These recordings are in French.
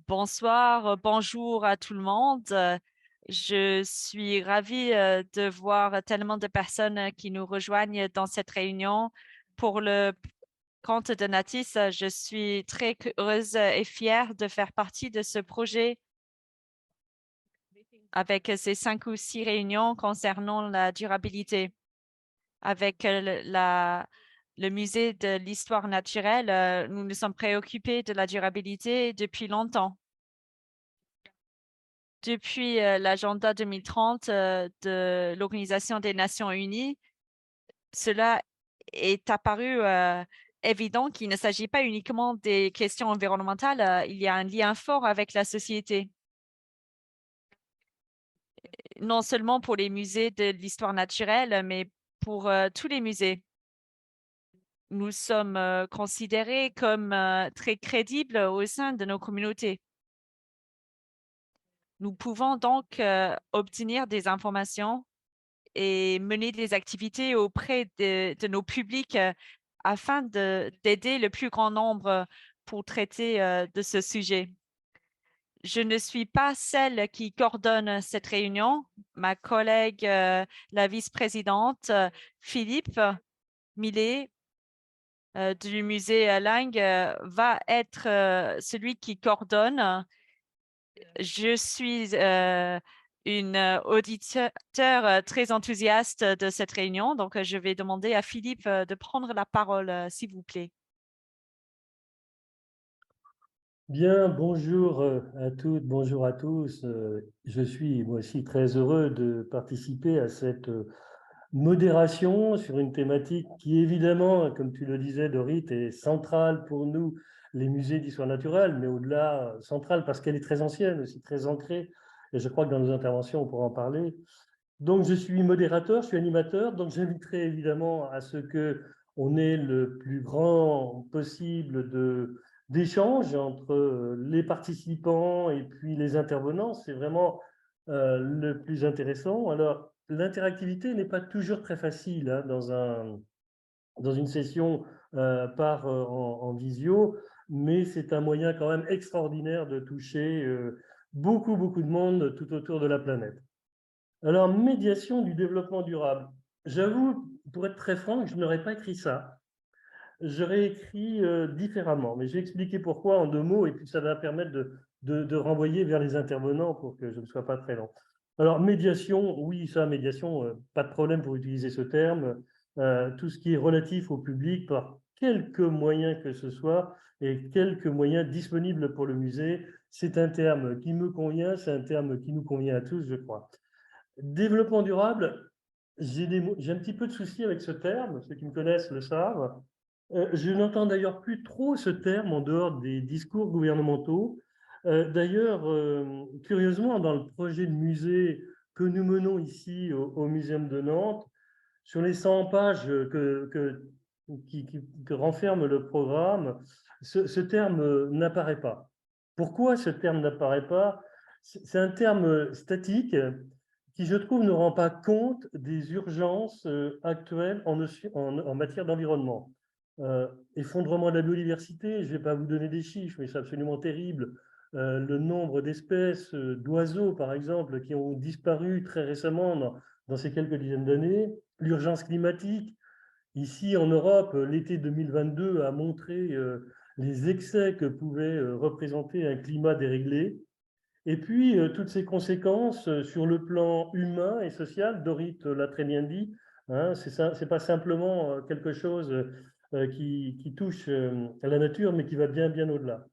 Bonsoir, bonjour à tout le monde. Je suis ravie de voir tellement de personnes qui nous rejoignent dans cette réunion. Pour le compte de Natis, je suis très heureuse et fière de faire partie de ce projet avec ces 5 ou 6 réunions concernant la durabilité. Avec le musée de l'histoire naturelle, nous nous sommes préoccupés de la durabilité depuis longtemps. Depuis l'agenda 2030 de l'Organisation des Nations Unies, cela est apparu évident qu'il ne s'agit pas uniquement des questions environnementales, il y a un lien fort avec la société, non seulement pour les musées de l'histoire naturelle, mais pour tous les musées. Nous sommes considérés comme très crédibles au sein de nos communautés. Nous pouvons donc obtenir des informations et mener des activités auprès de nos publics afin d'aider le plus grand nombre pour traiter de ce sujet. Je ne suis pas celle qui coordonne cette réunion. Ma collègue, la vice-présidente, Philippe Millet, du musée Lang, va être celui qui coordonne. Je suis une auditeur très enthousiaste de cette réunion, donc je vais demander à Philippe de prendre la parole, s'il vous plaît. Bien, bonjour à toutes, bonjour à tous. Je suis moi aussi très heureux de participer à cette modération sur une thématique qui évidemment, comme tu le disais Dorit, est centrale pour nous, les musées d'histoire naturelle, mais au-delà, centrale parce qu'elle est très ancienne, aussi très ancrée, et je crois que dans nos interventions, on pourra en parler. Donc, je suis modérateur, je suis animateur, donc j'inviterai évidemment à ce que on ait le plus grand possible d'échanges entre les participants et puis les intervenants. C'est vraiment le plus intéressant. Alors, l'interactivité n'est pas toujours très facile hein, dans une session en visio, mais c'est un moyen quand même extraordinaire de toucher beaucoup de monde tout autour de la planète. Alors, médiation du développement durable. J'avoue, pour être très franc, que je n'aurais pas écrit ça. J'aurais écrit différemment, mais j'ai expliqué pourquoi en 2 mots, et puis ça va permettre de renvoyer vers les intervenants pour que je ne sois pas très lent. Alors, médiation, oui, ça, médiation, pas de problème pour utiliser ce terme. Tout ce qui est relatif au public par quelques moyens que ce soit et quelques moyens disponibles pour le musée, c'est un terme qui me convient, c'est un terme qui nous convient à tous, je crois. Développement durable, j'ai un petit peu de souci avec ce terme, ceux qui me connaissent le savent. Je n'entends d'ailleurs plus trop ce terme en dehors des discours gouvernementaux. D'ailleurs, curieusement, dans le projet de musée que nous menons ici au Muséum de Nantes, sur les 100 pages que renferme le programme, ce terme n'apparaît pas. Pourquoi ce terme n'apparaît pas? C'est un terme statique qui, je trouve, ne rend pas compte des urgences actuelles en matière d'environnement. Effondrement de la biodiversité, je ne vais pas vous donner des chiffres, mais c'est absolument terrible. Le nombre d'espèces d'oiseaux, par exemple, qui ont disparu très récemment dans ces quelques dizaines d'années. L'urgence climatique, ici en Europe, l'été 2022 a montré les excès que pouvait représenter un climat déréglé. Et puis, toutes ces conséquences sur le plan humain et social, Dorit l'a très bien dit, hein, c'est pas simplement quelque chose qui touche à la nature, mais qui va bien au-delà.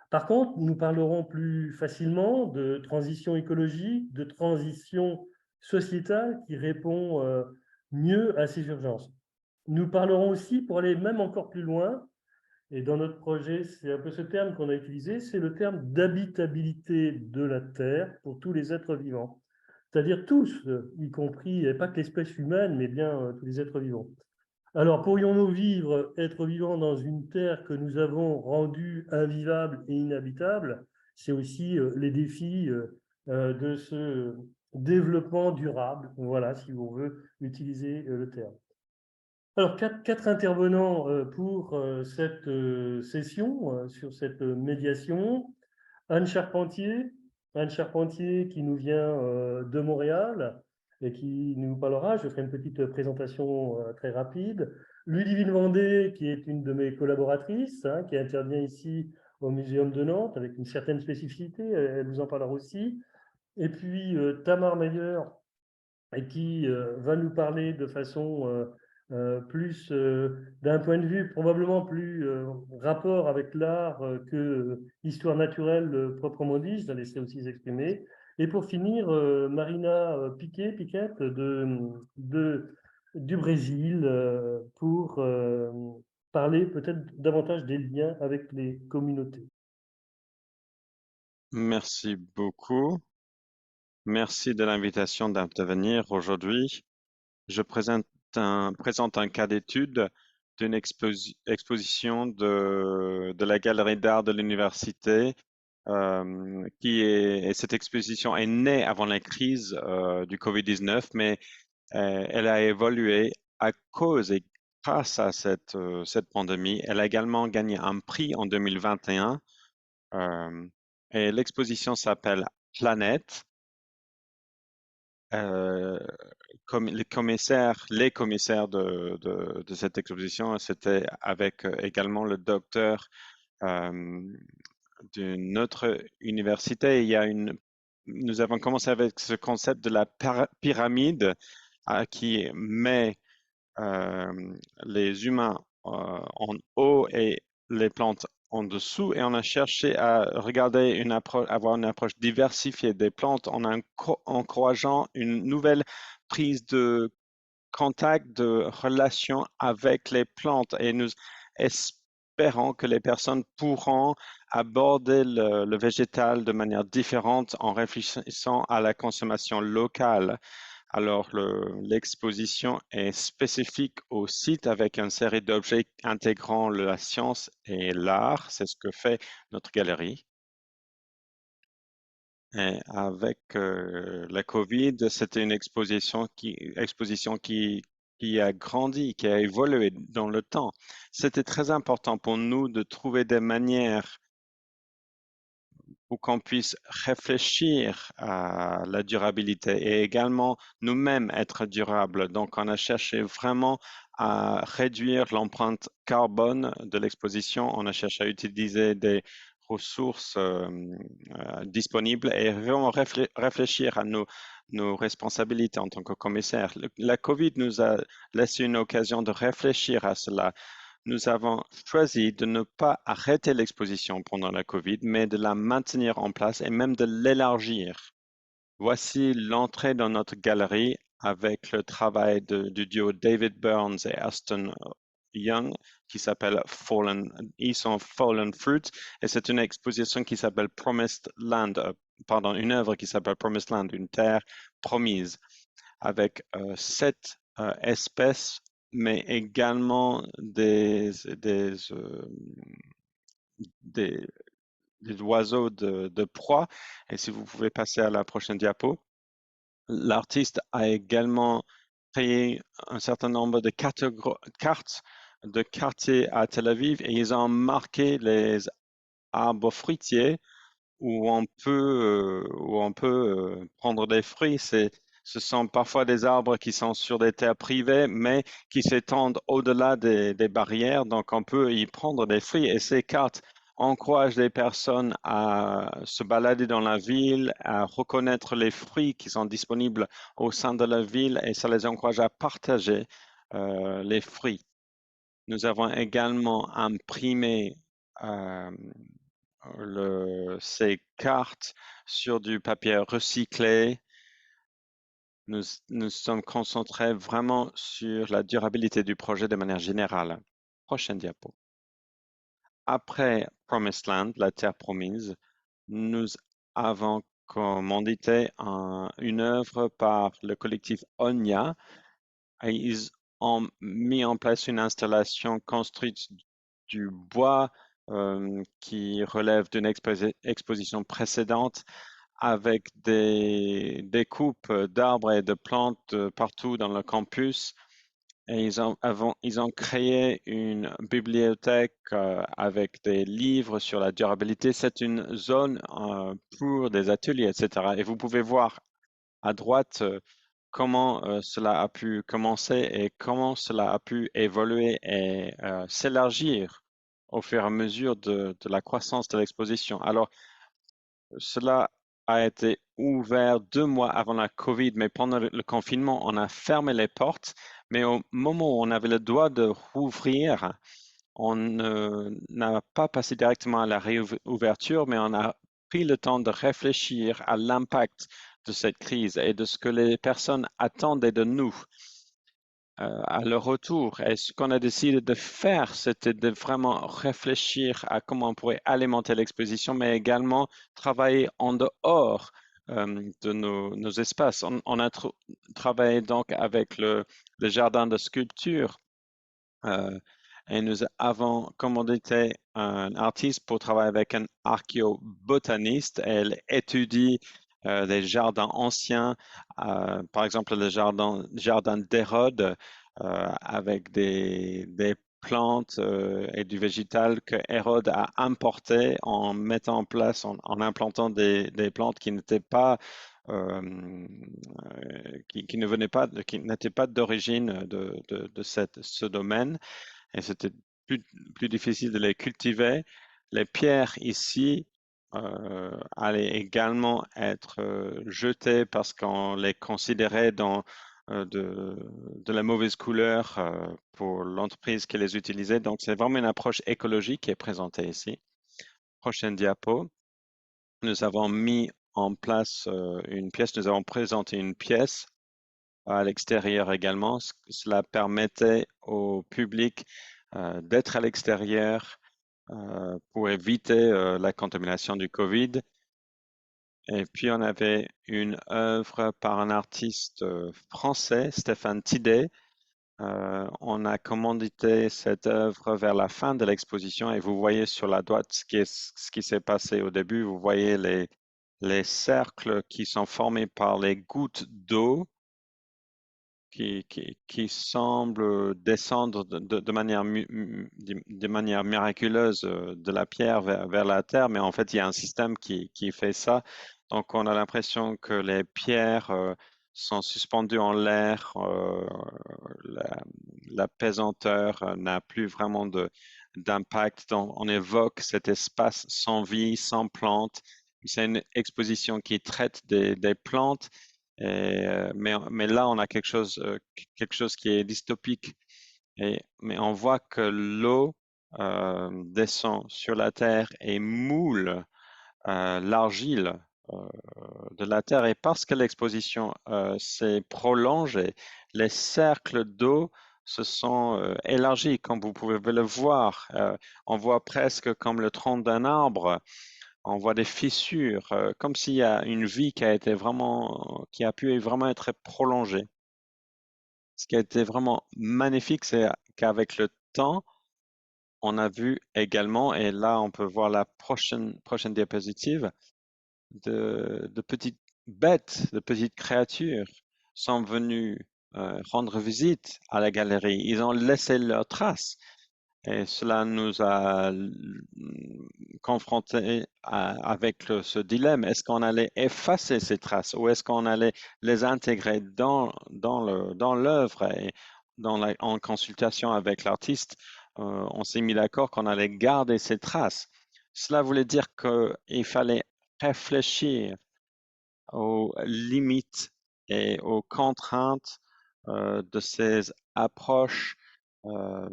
Par contre, nous parlerons plus facilement de transition écologique, de transition sociétale qui répond mieux à ces urgences. Nous parlerons aussi, pour aller même encore plus loin, et dans notre projet, c'est un peu ce terme qu'on a utilisé, c'est le terme d'habitabilité de la Terre pour tous les êtres vivants. C'est-à-dire tous, y compris, et pas que l'espèce humaine, mais bien tous les êtres vivants. Alors, pourrions-nous vivre, être vivants dans une Terre que nous avons rendue invivable et inhabitable? C'est aussi les défis de ce développement durable, voilà, si on veut utiliser le terme. Alors, quatre intervenants pour cette session, sur cette médiation. Anne Charpentier, Anne Charpentier qui nous vient de Montréal et qui nous parlera. Je ferai une petite présentation très rapide. Ludivine Vendée, qui est une de mes collaboratrices, hein, qui intervient ici au Muséum de Nantes avec une certaine spécificité, elle vous en parlera aussi. Et puis Tamar Meyer, et qui va nous parler de façon plus, d'un point de vue probablement plus rapport avec l'art que histoire naturelle proprement dit. Je la laisserai aussi s'exprimer. Et pour finir, Marina Piquet de, du Brésil pour parler peut-être davantage des liens avec les communautés. Merci beaucoup. Merci de l'invitation d'intervenir aujourd'hui. Je présente un cas d'étude d'une exposition de la Galerie d'art de l'université et cette exposition est née avant la crise du Covid-19, mais elle a évolué à cause et grâce à cette pandémie. Elle a également gagné un prix en 2021 et l'exposition s'appelle Planète. Euh, comme les commissaires de cette exposition, c'était avec également le docteur euh, d'une autre université. Nous avons commencé avec ce concept de la pyramide qui met les humains en haut et les plantes en dessous, et on a cherché à regarder avoir une approche diversifiée des plantes en encourageant une nouvelle prise de contact, de relation avec les plantes, et nous espérons que les personnes pourront aborder le végétal de manière différente en réfléchissant à la consommation locale. Alors, l'exposition est spécifique au site avec une série d'objets intégrant la science et l'art. C'est ce que fait notre galerie. Et avec la COVID, c'était une exposition qui a grandi, qui a évolué dans le temps. C'était très important pour nous de trouver des manières pour qu'on puisse réfléchir à la durabilité et également nous-mêmes être durables. Donc, on a cherché vraiment à réduire l'empreinte carbone de l'exposition. On a cherché à utiliser des ressources disponibles et vraiment réfléchir à nos responsabilités en tant que commissaire. La COVID nous a laissé une occasion de réfléchir à cela. Nous avons choisi de ne pas arrêter l'exposition pendant la COVID, mais de la maintenir en place et même de l'élargir. Voici l'entrée dans notre galerie avec le travail du duo David Burns et Aston Young qui s'appelle Ils sont Fallen Fruit, et c'est une exposition qui s'appelle Promised Land, pardon, une œuvre qui s'appelle Promised Land, une terre promise, avec 7 espèces, mais également des, des oiseaux de proie. Et si vous pouvez passer à la prochaine diapo, l'artiste a également créé un certain nombre de cartes de quartiers à Tel Aviv, et ils ont marqué les arbres fruitiers où on peut prendre des fruits. Ce sont parfois des arbres qui sont sur des terres privées, mais qui s'étendent au-delà des barrières. Donc, on peut y prendre des fruits. Et ces cartes encouragent les personnes à se balader dans la ville, à reconnaître les fruits qui sont disponibles au sein de la ville, et ça les encourage à partager les fruits. Nous avons également imprimé euh, ces cartes sur du papier recyclé. Nous sommes concentrés vraiment sur la durabilité du projet de manière générale. Prochaine diapo. Après Promised Land, la terre promise, nous avons commandité une œuvre par le collectif Onya, et ils ont mis en place une installation construite du bois qui relève d'une exposition précédente, avec des coupes d'arbres et de plantes partout dans le campus. Et ils ont créé une bibliothèque avec des livres sur la durabilité. C'est une zone pour des ateliers, etc. Et vous pouvez voir à droite comment cela a pu commencer et comment cela a pu évoluer et s'élargir au fur et à mesure de la croissance de l'exposition. Alors, cela a été ouvert 2 mois avant la Covid, mais pendant le confinement, on a fermé les portes. Mais au moment où on avait le droit de rouvrir, on n'a pas passé directement à la réouverture, mais on a pris le temps de réfléchir à l'impact de cette crise et de ce que les personnes attendaient de nous à leur retour. Et ce qu'on a décidé de faire, c'était de vraiment réfléchir à comment on pourrait alimenter l'exposition, mais également travailler en dehors de nos espaces. On a travaillé donc avec le jardin de sculpture et nous avons commandité un artiste pour travailler avec un archéobotaniste. Elle étudie des jardins anciens, par exemple le jardin d'Hérode, avec des plantes et du végétal que Hérode a importé en mettant en place, en implantant des plantes qui n'étaient pas qui ne venaient pas, qui n'étaient pas d'origine de ce domaine et c'était plus, plus difficile de les cultiver. Les pierres ici allaient également être jetées parce qu'on les considérait de la mauvaise couleur pour l'entreprise qui les utilisait. Donc, c'est vraiment une approche écologique qui est présentée ici. Prochaine diapo. Nous avons mis en place une pièce, nous avons présenté une pièce à l'extérieur également. Cela permettait au public d'être à l'extérieur pour éviter la contamination du Covid. Et puis on avait une œuvre par un artiste français, Stéphane Tidet. On a commandité cette œuvre vers la fin de l'exposition et vous voyez sur la droite ce qui s'est passé au début. Vous voyez les cercles qui sont formés par les gouttes d'eau qui semble descendre de manière miraculeuse de la pierre vers la terre, mais en fait, il y a un système qui fait ça. Donc, on a l'impression que les pierres sont suspendues en l'air, la, la pesanteur n'a plus vraiment d'impact. Donc, on évoque cet espace sans vie, sans plantes. C'est une exposition qui traite des plantes mais là, on a quelque chose qui est dystopique. Mais on voit que l'eau descend sur la terre et moule l'argile euh, de la terre. Et parce que l'exposition s'est prolongée, les cercles d'eau se sont élargis, comme vous pouvez le voir. On voit presque comme le tronc d'un arbre. On voit des fissures, comme s'il y a une vie qui a pu vraiment être prolongée. Ce qui a été vraiment magnifique, c'est qu'avec le temps, on a vu également, et là on peut voir la prochaine diapositive, de petites bêtes, de petites créatures sont venues rendre visite à la galerie. Ils ont laissé leurs traces. Et cela nous a confrontés avec ce dilemme. Est-ce qu'on allait effacer ces traces ou est-ce qu'on allait les intégrer dans l'œuvre et en consultation avec l'artiste, on s'est mis d'accord qu'on allait garder ces traces. Cela voulait dire qu'il fallait réfléchir aux limites et aux contraintes de ces approches euh,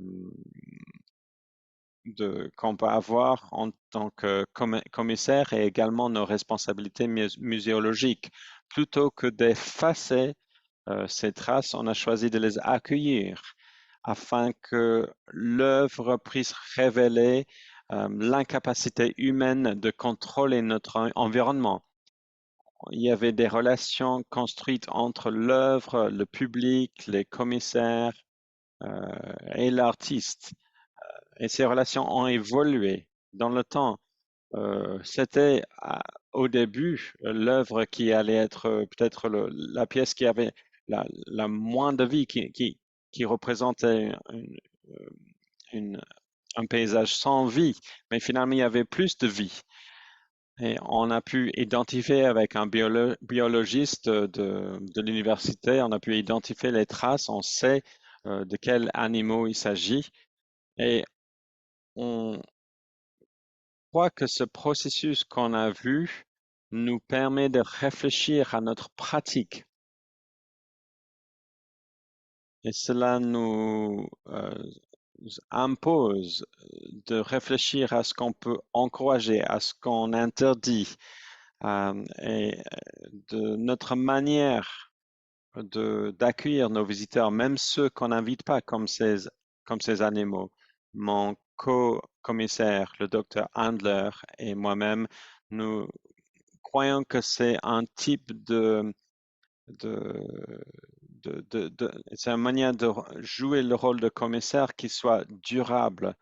qu'on peut avoir en tant que commissaire et également nos responsabilités muséologiques. Plutôt que d'effacer ces traces, on a choisi de les accueillir afin que l'œuvre puisse révéler l'incapacité humaine de contrôler notre environnement. Il y avait des relations construites entre l'œuvre, le public, les commissaires et l'artiste. Et ces relations ont évolué dans le temps. C'était au début l'œuvre qui allait être peut-être la pièce qui avait la moins de vie, qui représentait un paysage sans vie, mais finalement, il y avait plus de vie. Et on a pu identifier avec un biologiste de l'université, on a pu identifier les traces, on sait de quels animaux il s'agit. Et on crois que ce processus qu'on a vu nous permet de réfléchir à notre pratique. Et cela nous impose de réfléchir à ce qu'on peut encourager, à ce qu'on interdit, et de notre manière d'accueillir nos visiteurs, même ceux qu'on n'invite pas, comme ces animaux. Mon co-commissaire, le docteur Handler, et moi-même, nous croyons que c'est un type c'est une manière de jouer le rôle de commissaire qui soit durable.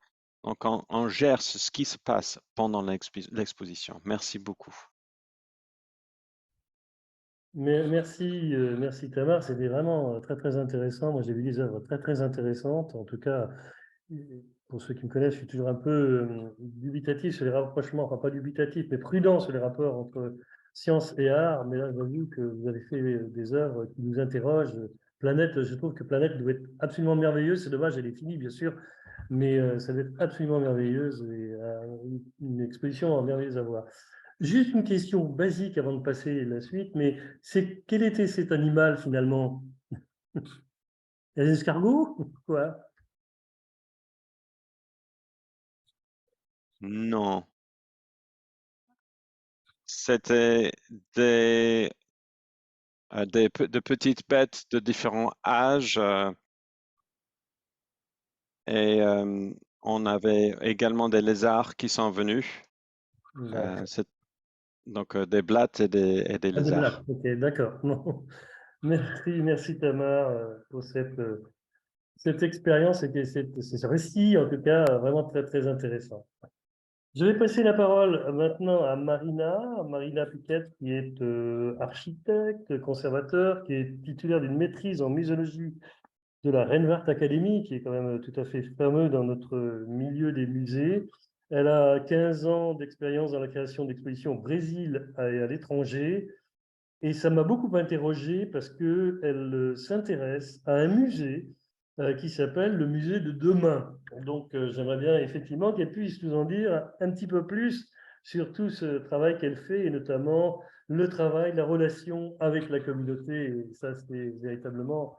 Donc, on gère ce qui se passe pendant l'exposition. Merci beaucoup. Merci, merci Tamar, c'était vraiment très très intéressant. Moi j'ai vu des œuvres très très intéressantes. En tout cas, pour ceux qui me connaissent, je suis toujours un peu dubitatif sur les rapprochements, enfin pas dubitatif, mais prudent sur les rapports entre science et art. Mais là, j'ai vu que vous avez fait des œuvres qui nous interrogent. Planète, je trouve que Planète doit être absolument merveilleuse. C'est dommage, elle est finie, bien sûr, mais ça doit être absolument merveilleuse et une exposition merveilleuse à voir. Juste une question basique avant de passer à la suite, mais c'est quel était cet animal finalement? Il y a des escargots? Quoi? Non, c'était de petites bêtes de différents âges, et on avait également des lézards qui sont venus. Donc des blattes et des Ah, des blagues, lézards. ok, d'accord. Bon. Merci, merci Tamar pour cette expérience et ce récit, en tout cas, vraiment très, très intéressant. Je vais passer la parole maintenant à Marina Piquet, qui est architecte, conservateur, qui est titulaire d'une maîtrise en muséologie de la Reinhardt Academy, qui est quand même tout à fait fameux dans notre milieu des musées. Elle a 15 ans d'expérience dans la création d'expositions au Brésil et à l'étranger. Et ça m'a beaucoup interrogé parce qu'elle s'intéresse à un musée qui s'appelle le musée de demain. Donc, j'aimerais bien effectivement qu'elle puisse nous en dire un petit peu plus sur tout ce travail qu'elle fait et notamment le travail, la relation avec la communauté. Et ça, c'est véritablement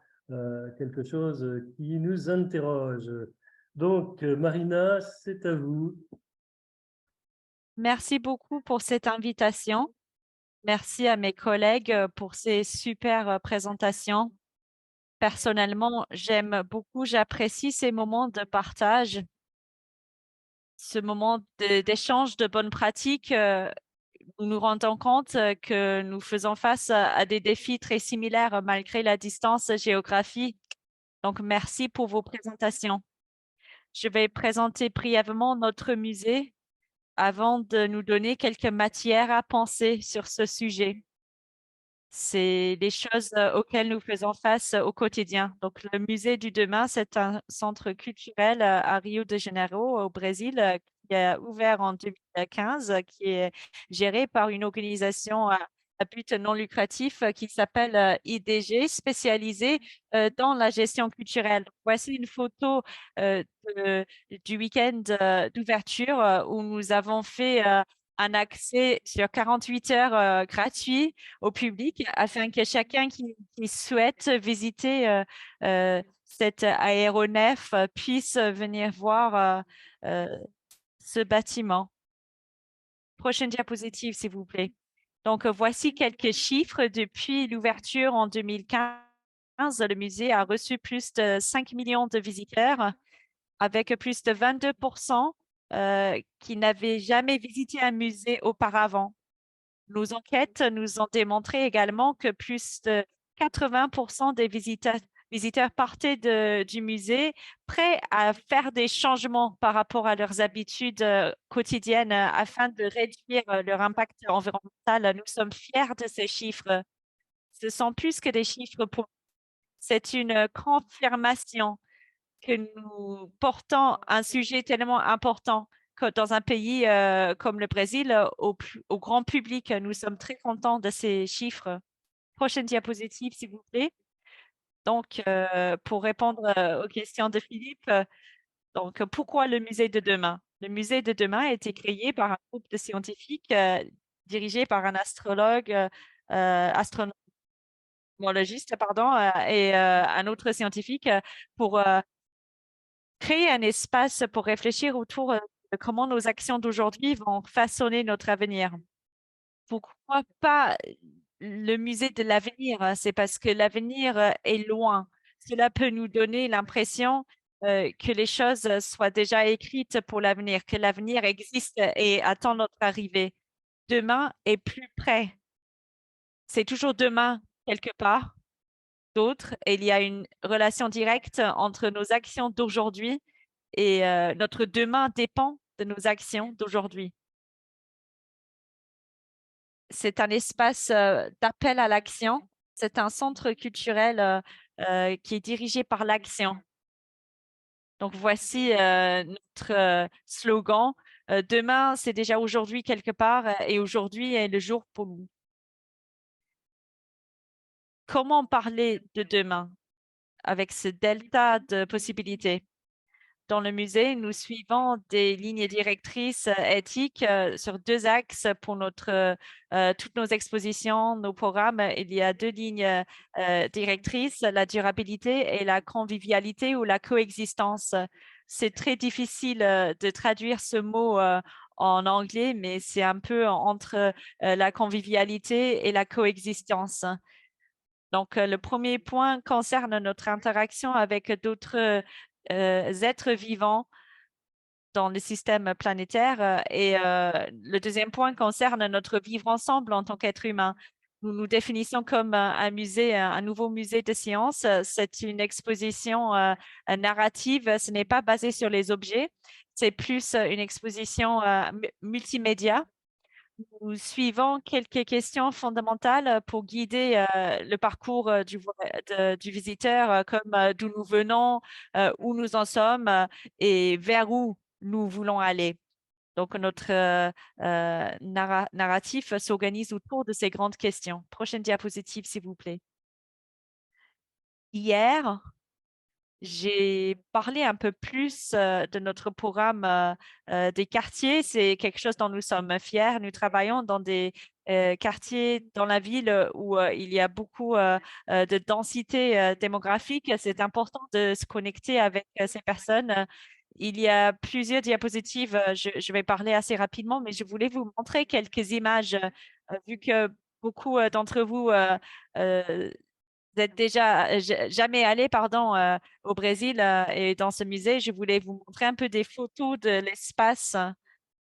quelque chose qui nous interroge. Donc, Marina, c'est à vous. Merci beaucoup pour cette invitation. Merci à mes collègues pour ces super présentations. Personnellement, j'aime beaucoup, j'apprécie ces moments de partage, ce moment d'échange de bonnes pratiques. Nous nous rendons compte que nous faisons face à des défis très similaires malgré la distance géographique. Donc, merci pour vos présentations. Je vais présenter brièvement notre musée avant de nous donner quelques matières à penser sur ce sujet. C'est les choses auxquelles nous faisons face au quotidien. Donc, le Musée du Demain, c'est un centre culturel à Rio de Janeiro, au Brésil, qui a ouvert en 2015, qui est géré par une organisation à but non lucratif qui s'appelle IDG, spécialisée dans la gestion culturelle. Voici une photo du week-end d'ouverture où nous avons fait un accès sur 48 heures gratuit au public afin que chacun qui souhaite visiter cet aéronef puisse venir voir ce bâtiment. Prochaine diapositive, s'il vous plaît. Donc, voici quelques chiffres. Depuis l'ouverture en 2015, le musée a reçu plus de 5 millions de visiteurs, avec plus de 22% qui n'avaient jamais visité un musée auparavant. Nos enquêtes nous ont démontré également que plus de 80% des visiteurs partaient du musée prêts à faire des changements par rapport à leurs habitudes quotidiennes afin de réduire leur impact environnemental. Nous sommes fiers de ces chiffres. Ce sont plus que des chiffres pour C'est une confirmation que nous portons un sujet tellement important que dans un pays comme le Brésil, au grand public. Nous sommes très contents de ces chiffres. Prochaine diapositive, s'il vous plaît. Donc, pour répondre aux questions de Philippe, donc pourquoi le musée de demain? Le musée de demain a été créé par un groupe de scientifiques dirigé par un astrologue, astronomologiste, pardon, et un autre scientifique pour créer un espace pour réfléchir autour de comment nos actions d'aujourd'hui vont façonner notre avenir. Pourquoi pas le musée de l'avenir? C'est parce que l'avenir est loin. Cela peut nous donner l'impression que les choses soient déjà écrites pour l'avenir, que l'avenir existe et attend notre arrivée. Demain est plus près. C'est toujours demain quelque part, d'autre. Et il y a une relation directe entre nos actions d'aujourd'hui et notre demain dépend de nos actions d'aujourd'hui. C'est un espace d'appel à l'action. C'est un centre culturel qui est dirigé par l'action. Donc, voici notre slogan. Demain, c'est déjà aujourd'hui quelque part et aujourd'hui est le jour pour nous. Comment parler de demain avec ce delta de possibilités? Dans le musée, nous suivons des lignes directrices éthiques sur 2 axes pour toutes nos expositions, nos programmes. Il y a 2 lignes directrices, la durabilité et la convivialité ou la coexistence. C'est très difficile de traduire ce mot en anglais, mais c'est un peu entre la convivialité et la coexistence. Donc, le premier point concerne notre interaction avec d'autres êtres vivants dans le système planétaire. Et le deuxième point concerne notre vivre ensemble en tant qu'être humain. Nous nous définissons comme un musée, un nouveau musée de sciences. C'est une exposition narrative. Ce n'est pas basé sur les objets. C'est plus une exposition multimédia. Nous suivons quelques questions fondamentales pour guider le parcours du visiteur, comme d'où nous venons, où nous en sommes et vers où nous voulons aller. Donc, notre narratif s'organise autour de ces grandes questions. Prochaine diapositive, s'il vous plaît. Hier, j'ai parlé un peu plus de notre programme des quartiers. C'est quelque chose dont nous sommes fiers. Nous travaillons dans des quartiers dans la ville où il y a beaucoup de densité démographique. C'est important de se connecter avec ces personnes. Il y a plusieurs diapositives. Je vais parler assez rapidement, mais je voulais vous montrer quelques images, vu que beaucoup d'entre vous vous êtes déjà jamais allé, pardon, au Brésil et dans ce musée. Je voulais vous montrer un peu des photos de l'espace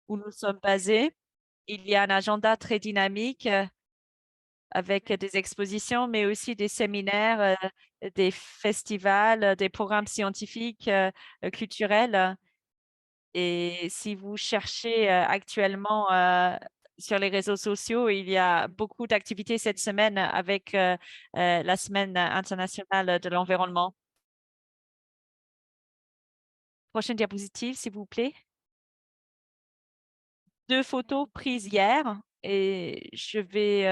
où nous sommes basés. Il y a un agenda très dynamique avec des expositions, mais aussi des séminaires, des festivals, des programmes scientifiques, culturels. Et si vous cherchez actuellement sur les réseaux sociaux, il y a beaucoup d'activités cette semaine avec la Semaine internationale de l'environnement. Prochaine diapositive, s'il vous plaît. 2 photos prises hier et je vais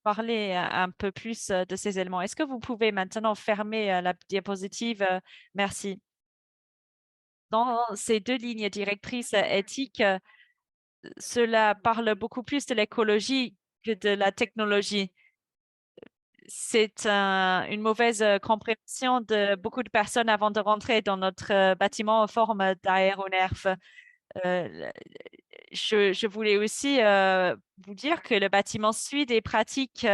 parler un peu plus de ces éléments. Est-ce que vous pouvez maintenant fermer la diapositive? Merci. Dans ces 2 lignes directrices éthiques, cela parle beaucoup plus de l'écologie que de la technologie. C'est une mauvaise compréhension de beaucoup de personnes avant de rentrer dans notre bâtiment en forme d'aéronef. Euh, je voulais aussi vous dire que le bâtiment suit des pratiques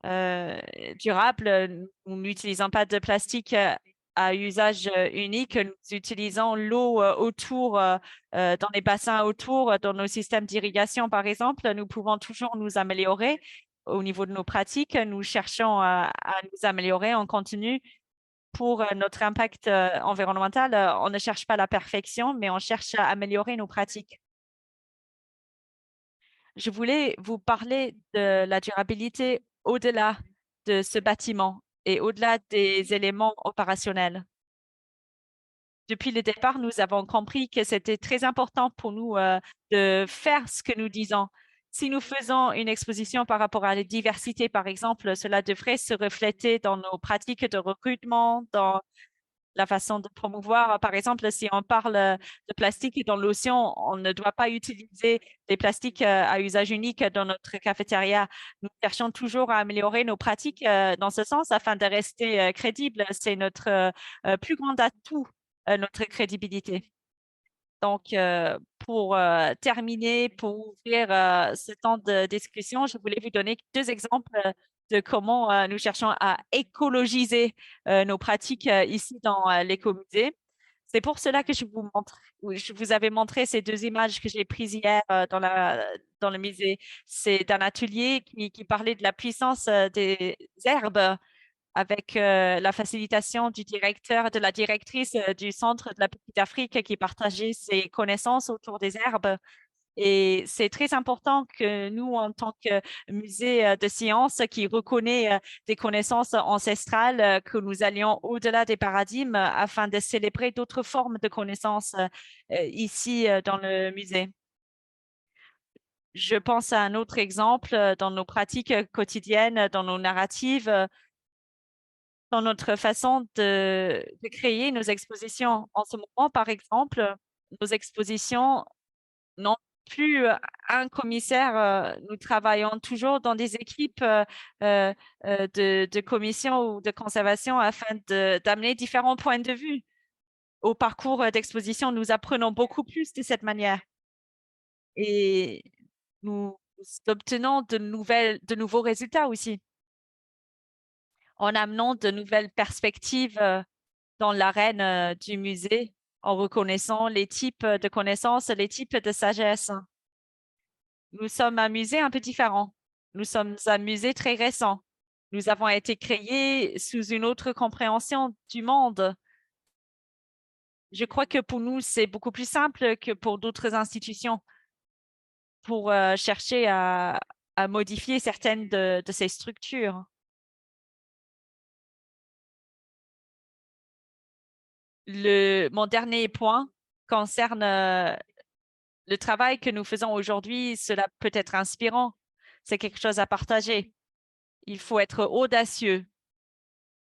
durables. Nous n'utilisons pas de plastique à usage unique. Nous utilisons l'eau autour, dans les bassins autour, dans nos systèmes d'irrigation, par exemple. Nous pouvons toujours nous améliorer au niveau de nos pratiques. Nous cherchons à nous améliorer en continu pour notre impact environnemental. On ne cherche pas la perfection, mais on cherche à améliorer nos pratiques. Je voulais vous parler de la durabilité au-delà de ce bâtiment et au-delà des éléments opérationnels. Depuis le départ, nous avons compris que c'était très important pour nous de faire ce que nous disons. Si nous faisons une exposition par rapport à la diversité, par exemple, cela devrait se refléter dans nos pratiques de recrutement, dans la façon de promouvoir. Par exemple, si on parle de plastique dans l'océan, on ne doit pas utiliser des plastiques à usage unique dans notre cafétéria. Nous cherchons toujours à améliorer nos pratiques dans ce sens afin de rester crédibles. C'est notre plus grand atout, notre crédibilité. Donc, pour terminer, pour ouvrir ce temps de discussion, je voulais vous donner 2 exemples de comment nous cherchons à écologiser nos pratiques ici dans l'écomusée. C'est pour cela que je vous avais montré ces 2 images que j'ai prises hier dans le musée. C'est d'un atelier qui parlait de la puissance des herbes avec la facilitation du directeur, de la directrice du Centre de la Petite Afrique qui partageait ses connaissances autour des herbes. Et c'est très important que nous, en tant que musée de sciences qui reconnaît des connaissances ancestrales, que nous allions au-delà des paradigmes afin de célébrer d'autres formes de connaissances ici dans le musée. Je pense à un autre exemple dans nos pratiques quotidiennes, dans nos narratives, dans notre façon de créer nos expositions. En ce moment, par exemple, nos expositions n'ont plus un commissaire. Nous travaillons toujours dans des équipes de commission ou de conservation afin d'amener différents points de vue. Au parcours d'exposition, nous apprenons beaucoup plus de cette manière et nous obtenons de nouveaux résultats aussi en amenant de nouvelles perspectives dans l'arène du musée en reconnaissant les types de connaissances, les types de sagesse. Nous sommes un musée un peu différent. Nous sommes un musée très récent. Nous avons été créés sous une autre compréhension du monde. Je crois que pour nous, c'est beaucoup plus simple que pour d'autres institutions pour chercher à modifier certaines de ces structures. Mon dernier point concerne le travail que nous faisons aujourd'hui. Cela peut être inspirant. C'est quelque chose à partager. Il faut être audacieux.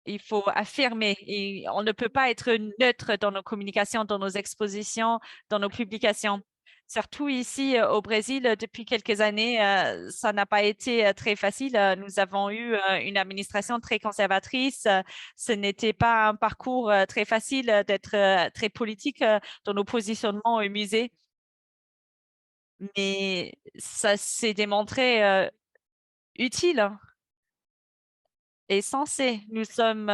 Il faut affirmer. Et on ne peut pas être neutre dans nos communications, dans nos expositions, dans nos publications. Surtout ici au Brésil, depuis quelques années, ça n'a pas été très facile. Nous avons eu une administration très conservatrice. Ce n'était pas un parcours très facile d'être très politique dans nos positionnements au musée, mais ça s'est démontré utile et sensé. Nous sommes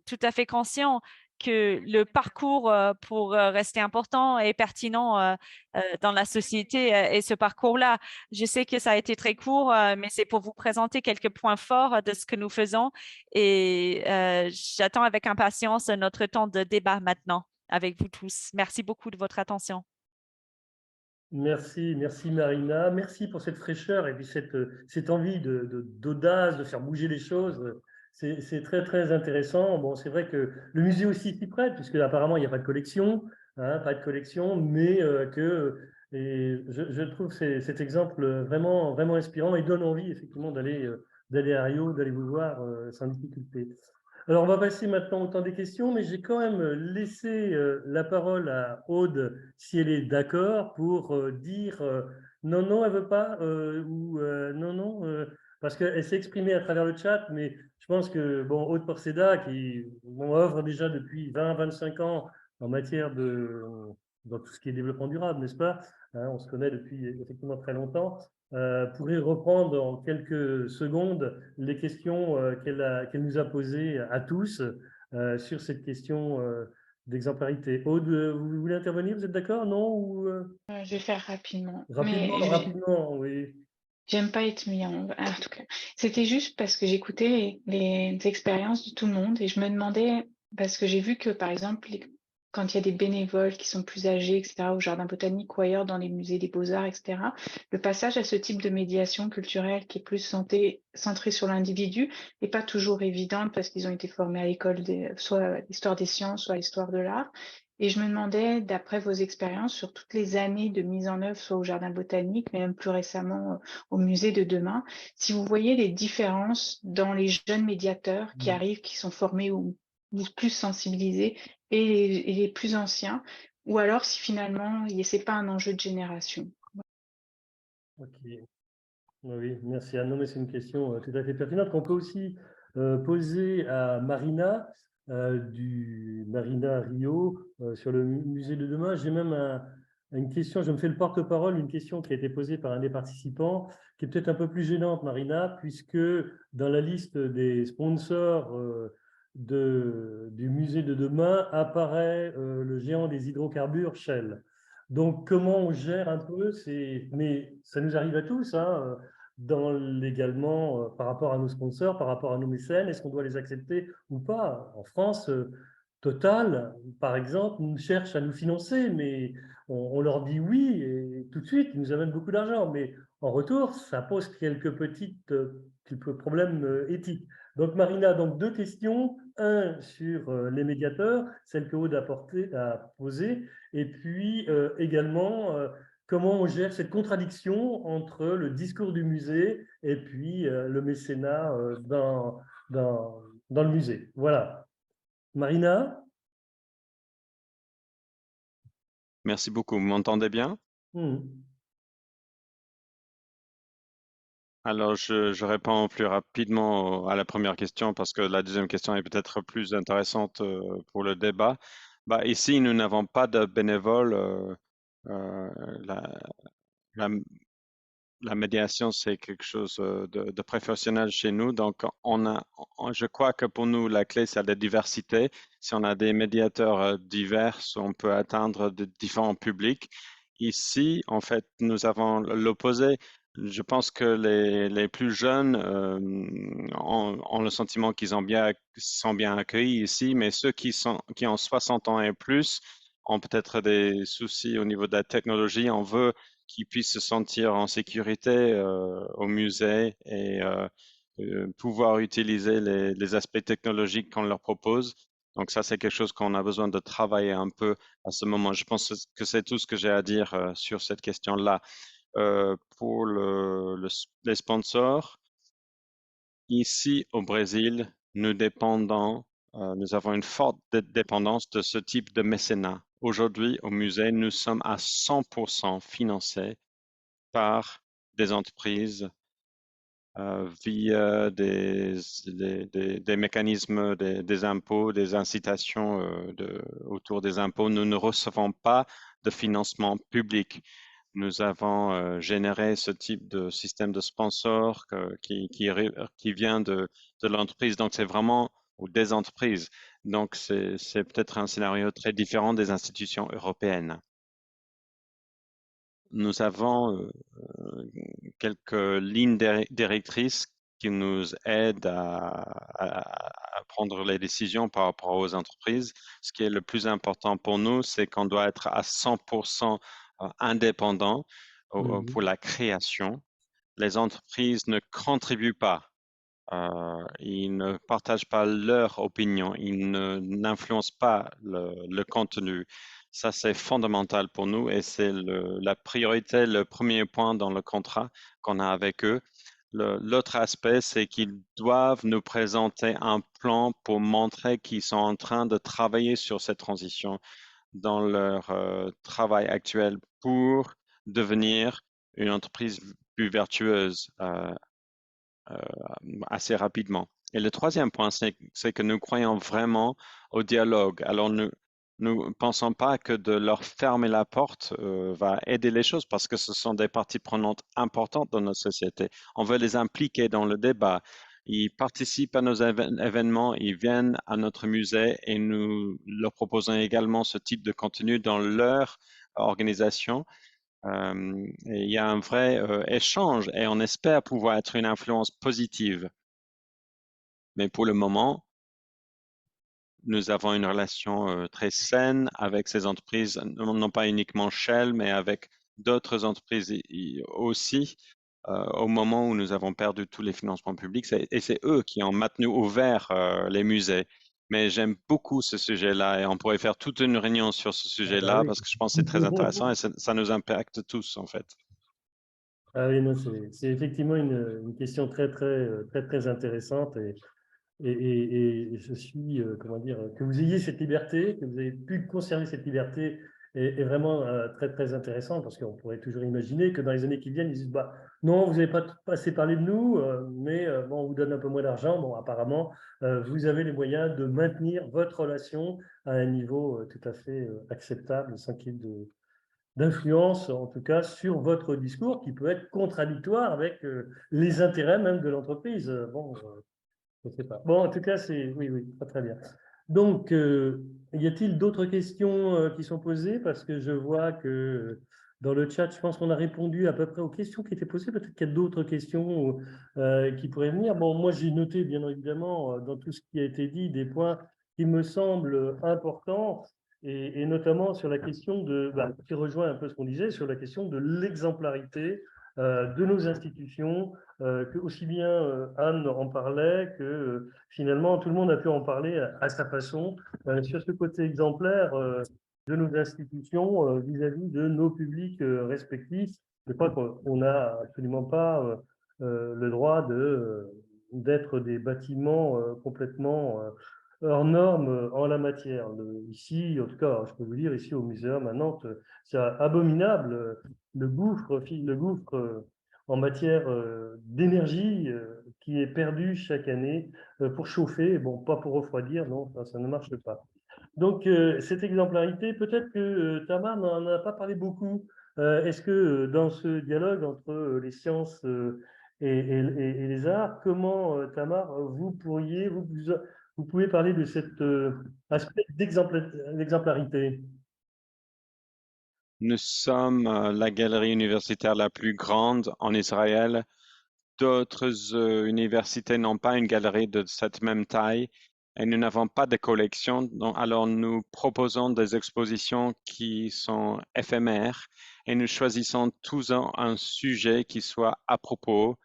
tout à fait conscients que le parcours pour rester important et pertinent dans la société est ce parcours-là. Je sais que ça a été très court, mais c'est pour vous présenter quelques points forts de ce que nous faisons et j'attends avec impatience notre temps de débat maintenant avec vous tous. Merci beaucoup de votre attention. Merci, merci Marina. Merci pour cette fraîcheur et puis cette envie d'audace, de faire bouger les choses. C'est très, très intéressant. Bon, c'est vrai que le musée aussi s'y prête, puisque apparemment, il n'y a pas de collection, hein, pas de collection, mais et je trouve cet exemple vraiment, vraiment inspirant et donne envie, effectivement, d'aller à Rio, d'aller vous voir sans difficulté. Alors, on va passer maintenant au temps des questions, mais j'ai quand même laissé la parole à Aude, si elle est d'accord, pour dire non, non, elle veut pas, ou non, non, parce qu'elle s'est exprimée à travers le chat, mais je pense que, bon, Aude Porceda, qui œuvre déjà depuis 20-25 ans en matière dans tout ce qui est développement durable, n'est-ce pas? Hein, on se connaît depuis effectivement très longtemps. Pourrait reprendre en quelques secondes les questions qu'elle nous a posées à tous sur cette question d'exemplarité. Aude, vous voulez intervenir? Vous êtes d'accord? Non? Ou, Je vais faire rapidement. rapidement, Mais rapidement, oui. j'aime pas être mis en tout cas. C'était juste parce que j'écoutais les expériences de tout le monde et je me demandais, parce que j'ai vu que, par exemple, quand il y a des bénévoles qui sont plus âgés, etc., au Jardin botanique ou ailleurs dans les musées des beaux-arts, etc., le passage à ce type de médiation culturelle qui est plus centrée sur l'individu n'est pas toujours évident parce qu'ils ont été formés à l'école, soit à l'histoire des sciences, soit à l'histoire de l'art. Et je me demandais, d'après vos expériences, sur toutes les années de mise en œuvre, soit au Jardin botanique, mais même plus récemment au musée de demain, si vous voyez des différences dans les jeunes médiateurs qui arrivent, qui sont formés ou plus sensibilisés, et les plus anciens, ou alors si finalement c'est pas un enjeu de génération. Ok. Oui, merci Anne. Non, mais c'est une question tout à fait pertinente qu'on peut aussi poser à Marina du Marina Rio sur le musée de demain. J'ai même une question, je me fais le porte-parole, une question qui a été posée par un des participants, qui est peut-être un peu plus gênante, Marina, puisque dans la liste des sponsors du musée de demain apparaît le géant des hydrocarbures Shell. Donc, comment on gère un peu mais ça nous arrive à tous, hein, légalement, par rapport à nos sponsors, par rapport à nos mécènes, est-ce qu'on doit les accepter ou pas? En France, Total, par exemple, nous cherche à nous financer, mais on leur dit oui, et tout de suite, ils nous amènent beaucoup d'argent. Mais en retour, ça pose quelques petits problèmes éthiques. Donc, Marina, donc deux questions. Un sur les médiateurs, celle que Aude a posée, et puis également comment on gère cette contradiction entre le discours du musée et puis le mécénat dans le musée. Voilà. Marina? Merci beaucoup. Vous m'entendez bien? Alors, je réponds plus rapidement à la première question parce que la deuxième question est peut-être plus intéressante pour le débat. Bah, ici, nous n'avons pas de bénévoles. Euh, la, la- la médiation, c'est quelque chose de professionnel chez nous. Donc, je crois que pour nous, la clé, c'est la diversité. Si on a des médiateurs divers, on peut atteindre de différents publics. Ici, en fait, nous avons l'opposé. Je pense que les plus jeunes ont le sentiment qu'ils sont bien accueillis ici, mais ceux qui ont 60 ans et plus ont peut-être des soucis au niveau de la technologie. On veut qu'ils puissent se sentir en sécurité au musée et pouvoir utiliser les aspects technologiques qu'on leur propose. Donc ça, c'est quelque chose qu'on a besoin de travailler un peu à ce moment. Je pense que c'est tout ce que j'ai à dire sur cette question-là. Pour les sponsors, ici au Brésil, nous avons une forte dépendance de ce type de mécénat. Aujourd'hui, au musée, nous sommes à 100% financés par des entreprises via des mécanismes des impôts, des incitations autour des impôts. Nous ne recevons pas de financement public. Nous avons généré ce type de système de sponsor qui vient de l'entreprise. Donc, c'est vraiment, ou des entreprises. Donc, c'est peut-être un scénario très différent des institutions européennes. Nous avons quelques lignes directrices qui nous aident à prendre les décisions par rapport aux entreprises. Ce qui est le plus important pour nous, c'est qu'on doit être à 100% indépendant pour la création. Les entreprises ne contribuent pas. Ils ne partagent pas leur opinion, ils n'influencent pas le contenu. Ça, c'est fondamental pour nous et c'est la priorité, le premier point dans le contrat qu'on a avec eux. L'autre aspect, c'est qu'ils doivent nous présenter un plan pour montrer qu'ils sont en train de travailler sur cette transition dans leur travail actuel pour devenir une entreprise plus vertueuse assez rapidement. Et le troisième point, c'est que nous croyons vraiment au dialogue. Alors, nous ne pensons pas que de leur fermer la porte va aider les choses parce que ce sont des parties prenantes importantes dans notre société. On veut les impliquer dans le débat. Ils participent à nos événements, ils viennent à notre musée et nous leur proposons également ce type de contenu dans leur organisation. Et il y a un vrai échange et on espère pouvoir être une influence positive. Mais pour le moment, nous avons une relation très saine avec ces entreprises, non pas uniquement Shell, mais avec d'autres entreprises aussi. Au moment où nous avons perdu tous les financements publics, et c'est eux qui ont maintenu ouverts les musées. Mais j'aime beaucoup ce sujet-là et on pourrait faire toute une réunion sur ce Ah bah sujet-là oui. parce que je pense que c'est très intéressant et ça nous impacte tous en fait. Ah oui, non, c'est effectivement une question très intéressante et je suis, comment dire, que vous ayez cette liberté, que vous ayez pu conserver cette liberté est vraiment très intéressant parce qu'on pourrait toujours imaginer que dans les années qui viennent, ils disent, bah, non, vous n'avez pas assez parlé de nous, mais bon, on vous donne un peu moins d'argent. Bon, apparemment, vous avez les moyens de maintenir votre relation à un niveau tout à fait acceptable sans qu'il y ait d'influence, en tout cas, sur votre discours qui peut être contradictoire avec les intérêts même de l'entreprise. Bon, je ne sais pas. Bon, en tout cas, c'est oui, très bien. Donc, y a-t-il d'autres questions qui sont posées? Parce que je vois que dans le chat, je pense qu'on a répondu à peu près aux questions qui étaient posées. Peut-être qu'il y a d'autres questions qui pourraient venir. Bon, moi, j'ai noté, bien évidemment, dans tout ce qui a été dit, des points qui me semblent importants, et notamment sur la question qui rejoint un peu ce qu'on disait, sur la question de l'exemplarité de nos institutions, que aussi bien Anne en parlait que finalement tout le monde a pu en parler à sa façon sur ce côté exemplaire de nos institutions vis-à-vis de nos publics respectifs. Je crois qu'on n'a absolument pas le droit d'être des bâtiments complètement hors normes en la matière. Ici, en tout cas, je peux vous dire, ici au Muséum à Nantes, c'est abominable le gouffre en matière d'énergie qui est perdue chaque année pour chauffer, bon, pas pour refroidir, non, ça ne marche pas. Donc, cette exemplarité, peut-être que Tamar n'en a pas parlé beaucoup. Est-ce que dans ce dialogue entre les sciences et les arts, comment, Tamar, vous pouvez parler de cet aspect d'exemplarité? Nous sommes la galerie universitaire la plus grande en Israël. D'autres universités n'ont pas une galerie de cette même taille et nous n'avons pas de collection. Donc, alors, nous proposons des expositions qui sont éphémères et nous choisissons tous un sujet qui soit à propos.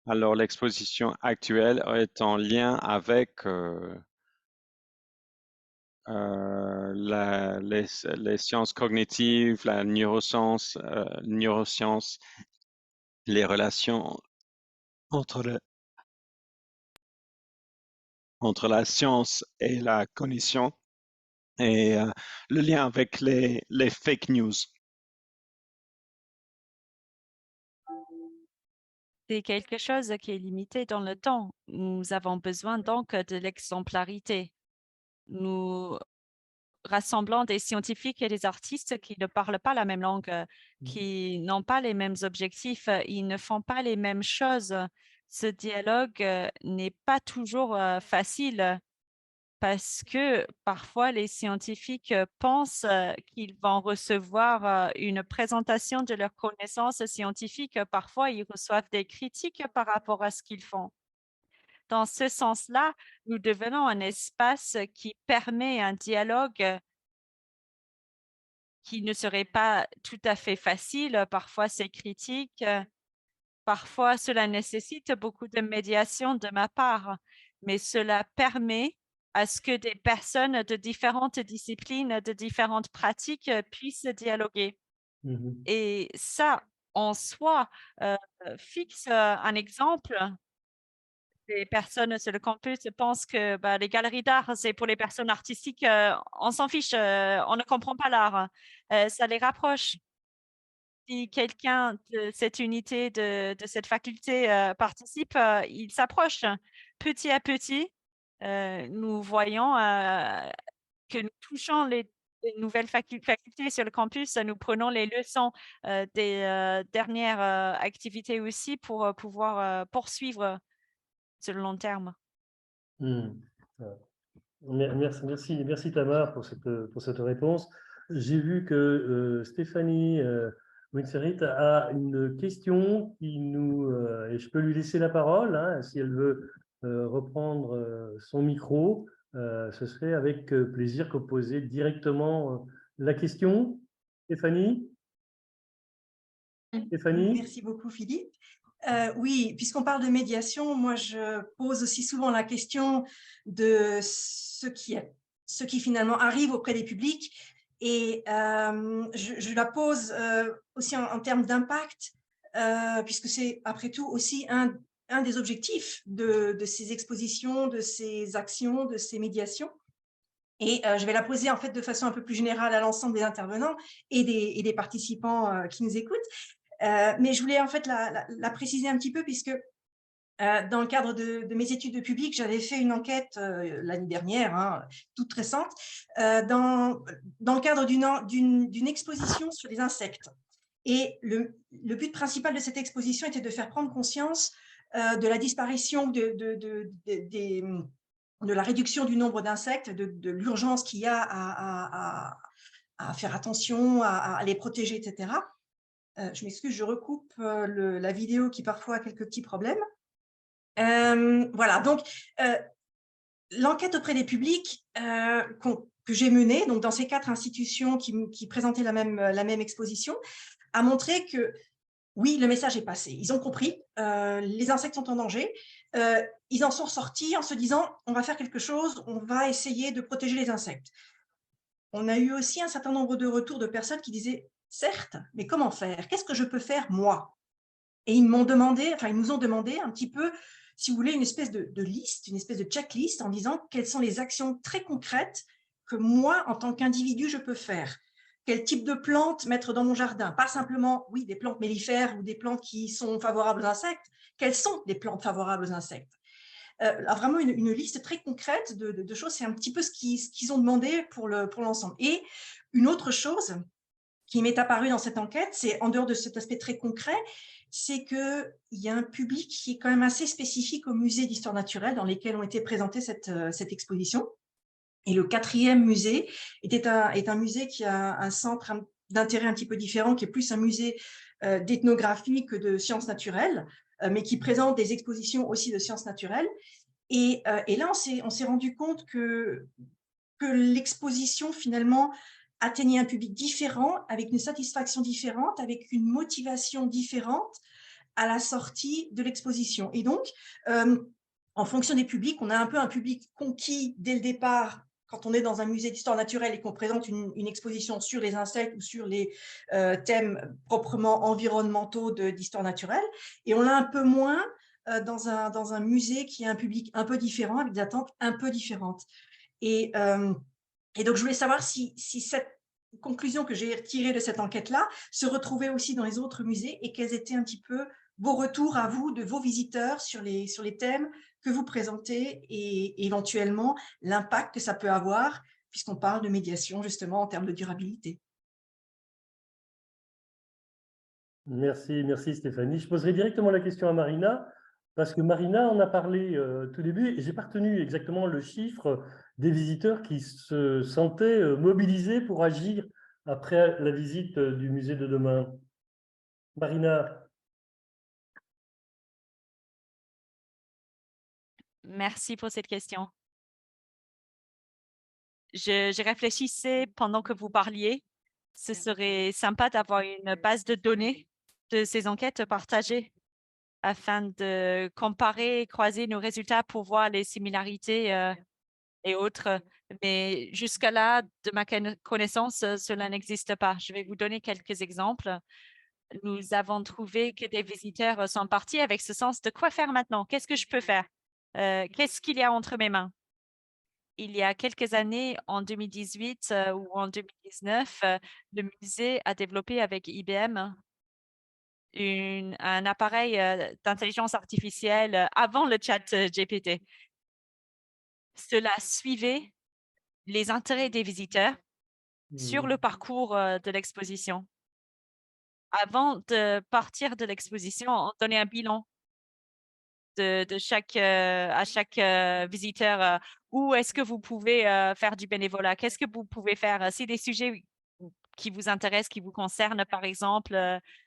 Alors, l'exposition actuelle est en lien avec les sciences cognitives, la neuroscience, les relations entre entre la science et la cognition et le lien avec les fake news. C'est quelque chose qui est limité dans le temps. Nous avons besoin donc de l'exemplarité. Nous rassemblons des scientifiques et des artistes qui ne parlent pas la même langue, qui n'ont pas les mêmes objectifs, ils ne font pas les mêmes choses. Ce dialogue n'est pas toujours facile parce que parfois les scientifiques pensent qu'ils vont recevoir une présentation de leurs connaissances scientifiques. Parfois, ils reçoivent des critiques par rapport à ce qu'ils font. Dans ce sens-là, nous devenons un espace qui permet un dialogue qui ne serait pas tout à fait facile. Parfois, c'est critique. Parfois, cela nécessite beaucoup de médiation de ma part, mais cela permet à ce que des personnes de différentes disciplines, de différentes pratiques puissent dialoguer. Mhm. Et ça, en soi, fixe un exemple. Les personnes sur le campus pensent que les galeries d'art, c'est pour les personnes artistiques. On s'en fiche, on ne comprend pas l'art. Ça les rapproche. Si quelqu'un de cette unité, de cette faculté participe, il s'approche. Petit à petit, nous voyons que nous touchons les nouvelles facultés sur le campus. Nous prenons les leçons des dernières activités aussi pour pouvoir poursuivre sur le long terme. Mhm. Merci Tamar pour cette réponse. J'ai vu que Stéphanie Winserit a une question et je peux lui laisser la parole hein, si elle veut reprendre son micro. ce serait avec plaisir que vous posez directement la question. Stéphanie? Stéphanie? Merci beaucoup, Philippe. Oui, puisqu'on parle de médiation, moi, je pose aussi souvent la question de ce qui finalement arrive auprès des publics. Et je la pose aussi en termes d'impact, puisque c'est après tout aussi un des objectifs de ces expositions, de ces actions, de ces médiations. Et je vais la poser en fait de façon un peu plus générale à l'ensemble des intervenants et des participants qui nous écoutent. Mais je voulais en fait la préciser un petit peu puisque dans le cadre de mes études de public, j'avais fait une enquête l'année dernière, hein, toute récente, dans le cadre d'une exposition sur les insectes. Et le but principal de cette exposition était de faire prendre conscience de la disparition de la réduction du nombre d'insectes, de l'urgence qu'il y a à faire attention, à les protéger, etc. Je m'excuse, je recoupe la vidéo qui parfois a quelques petits problèmes. Voilà, donc l'enquête auprès des publics que j'ai menée, donc dans ces 4 institutions qui présentaient la même exposition, a montré que oui, le message est passé. Ils ont compris, les insectes sont en danger. Ils en sont sortis en se disant, on va faire quelque chose, on va essayer de protéger les insectes. On a eu aussi un certain nombre de retours de personnes qui disaient, certes, mais comment faire? Qu'est-ce que je peux faire moi? Et ils nous ont demandé un petit peu, si vous voulez, une espèce de liste, une espèce de checklist en disant quelles sont les actions très concrètes que moi, en tant qu'individu, je peux faire. Quel type de plantes mettre dans mon jardin? Pas simplement, oui, des plantes mellifères ou des plantes qui sont favorables aux insectes. Quelles sont les plantes favorables aux insectes? Vraiment une liste très concrète de choses. C'est un petit peu ce qu'ils ont demandé pour l'ensemble. Et une autre chose qui m'est apparue dans cette enquête, c'est en dehors de cet aspect très concret, c'est qu'il y a un public qui est quand même assez spécifique au musée d'histoire naturelle dans lesquels ont été présentées cette exposition. Et le 4e musée est un musée qui a un centre d'intérêt un petit peu différent, qui est plus un musée d'ethnographie que de sciences naturelles, mais qui présente des expositions aussi de sciences naturelles. Et là, on s'est rendu compte que l'exposition, finalement, atteignait un public différent, avec une satisfaction différente, avec une motivation différente à la sortie de l'exposition. Et donc, en fonction des publics, on a un peu un public conquis dès le départ quand on est dans un musée d'histoire naturelle et qu'on présente une exposition sur les insectes ou sur les thèmes proprement environnementaux d'histoire naturelle. Et on l'a un peu moins dans un musée qui a un public un peu différent, avec des attentes un peu différentes. Et donc, je voulais savoir si cette conclusion que j'ai tirée de cette enquête-là se retrouvait aussi dans les autres musées et quels étaient un petit peu vos retours à vous, de vos visiteurs sur les thèmes que vous présentez et éventuellement l'impact que ça peut avoir, puisqu'on parle de médiation justement en termes de durabilité. Merci, merci Stéphanie. Je poserai directement la question à Marina, parce que Marina en a parlé tout début, et j'ai pas retenu exactement le chiffre des visiteurs qui se sentaient mobilisés pour agir après la visite du musée de demain. Marina. Merci pour cette question. Je réfléchissais pendant que vous parliez. Ce serait sympa d'avoir une base de données de ces enquêtes partagées afin de comparer et croiser nos résultats pour voir les similarités et autres. Mais jusqu'à là, de ma connaissance, cela n'existe pas. Je vais vous donner quelques exemples. Nous avons trouvé que des visiteurs sont partis avec ce sens de quoi faire maintenant? Qu'est-ce que je peux faire? Qu'est-ce qu'il y a entre mes mains? Il y a quelques années, en 2018 ou en 2019, le musée a développé avec IBM un appareil d'intelligence artificielle avant le chat GPT. Cela suivait les intérêts des visiteurs sur le parcours de l'exposition. Avant de partir de l'exposition, on donnait un bilan à chaque visiteur. Où est-ce que vous pouvez faire du bénévolat? Qu'est-ce que vous pouvez faire? C'est des sujets qui vous intéressent, qui vous concernent, par exemple,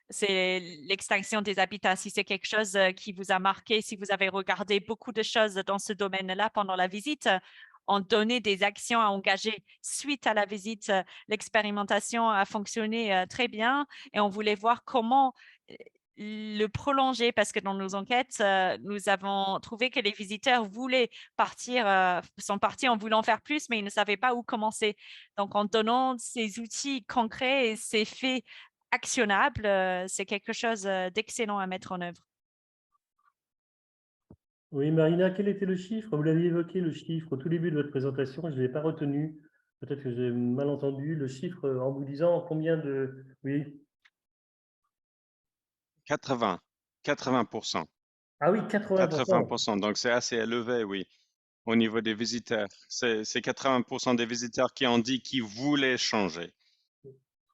c'est l'extinction des habitats. Si c'est quelque chose qui vous a marqué, si vous avez regardé beaucoup de choses dans ce domaine-là pendant la visite, ont donné des actions à engager suite à la visite. L'expérimentation a fonctionné très bien et on voulait voir comment le prolonger parce que dans nos enquêtes, nous avons trouvé que les visiteurs voulaient partir, sont partis en voulant faire plus, mais ils ne savaient pas où commencer. Donc, en donnant ces outils concrets et ces faits actionnables, c'est quelque chose d'excellent à mettre en œuvre. Oui, Marina, quel était le chiffre? Vous l'aviez évoqué, le chiffre, au tout début de votre présentation, je ne l'ai pas retenu. Peut-être que j'ai mal entendu le chiffre en vous disant combien de… Oui. 80%. Ah oui, 80%. 80%. Donc, c'est assez élevé, oui, au niveau des visiteurs. C'est 80% des visiteurs qui ont dit qu'ils voulaient changer.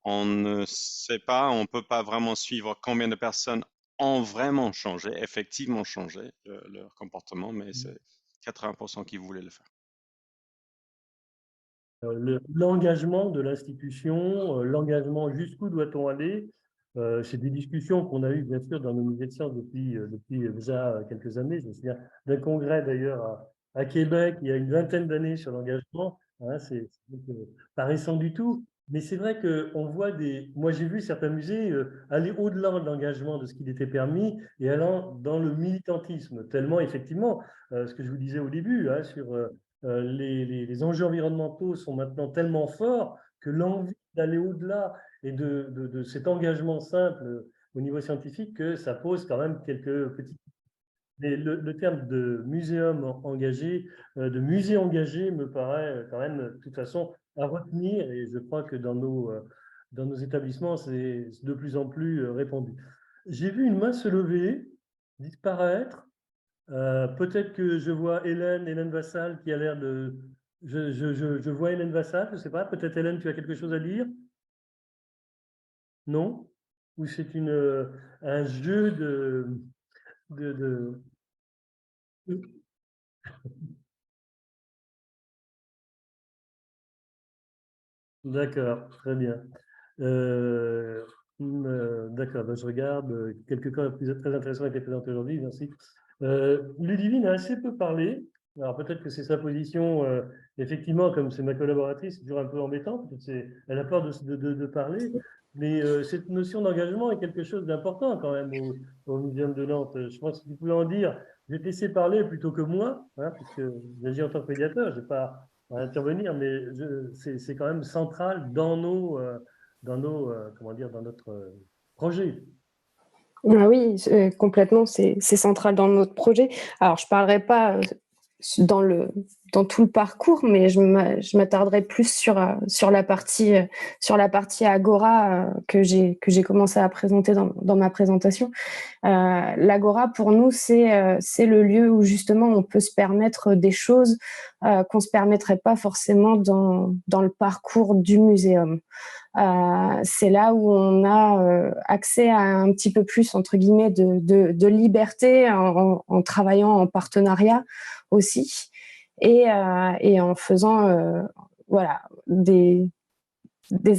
On ne sait pas, on ne peut pas vraiment suivre combien de personnes ont vraiment changé, effectivement changé leur comportement, mais c'est 80% qui voulaient le faire. L'engagement de l'institution, l'engagement jusqu'où doit-on aller, c'est des discussions qu'on a eues bien sûr dans nos musées de sciences depuis déjà quelques années. Je me souviens d'un congrès d'ailleurs à Québec il y a une vingtaine d'années sur l'engagement. Hein, c'est pas récent du tout, mais c'est vrai qu'on voit des… Moi j'ai vu certains musées aller au-delà de l'engagement de ce qu'il était permis et allant dans le militantisme, tellement effectivement, ce que je vous disais au début, hein, sur… les enjeux environnementaux sont maintenant tellement forts que l'envie d'aller au-delà et de cet engagement simple au niveau scientifique, que ça pose quand même quelques petits… Mais le terme de muséum engagé, de musée engagé me paraît quand même de toute façon à retenir et je crois que dans nos établissements, c'est de plus en plus répandu. J'ai vu une main se lever, disparaître. Peut-être que je vois Hélène Vassal qui a l'air de… Je vois Hélène Vassal, je ne sais pas, peut-être Hélène, tu as quelque chose à dire? Non? Ou c'est un jeu de… D'accord, très bien. Euh, d'accord, ben je regarde quelques cas très intéressants qui étaient présentés aujourd'hui, merci. Ludivine a assez peu parlé. Alors peut-être que c'est sa position, effectivement, comme c'est ma collaboratrice, c'est toujours un peu embêtant, elle a peur de parler, mais cette notion d'engagement est quelque chose d'important quand même au Muséum de Nantes. Je pense que vous pouvez en dire, je vais te laisser parler plutôt que moi, hein, puisque j'agis en tant que médiateur, je n'ai pas à intervenir, mais c'est quand même central comment dire, dans notre projet. Ah oui, complètement, c'est central dans notre projet. Alors, je ne parlerai pas dans tout le parcours, mais je m'attarderai plus sur la partie Agora que j'ai commencé à présenter dans ma présentation. L'Agora, pour nous, c'est le lieu où justement on peut se permettre des choses qu'on ne se permettrait pas forcément dans le parcours du muséum. C'est là où on a accès à un petit peu plus, entre guillemets, de liberté en travaillant en partenariat aussi et en faisant voilà, des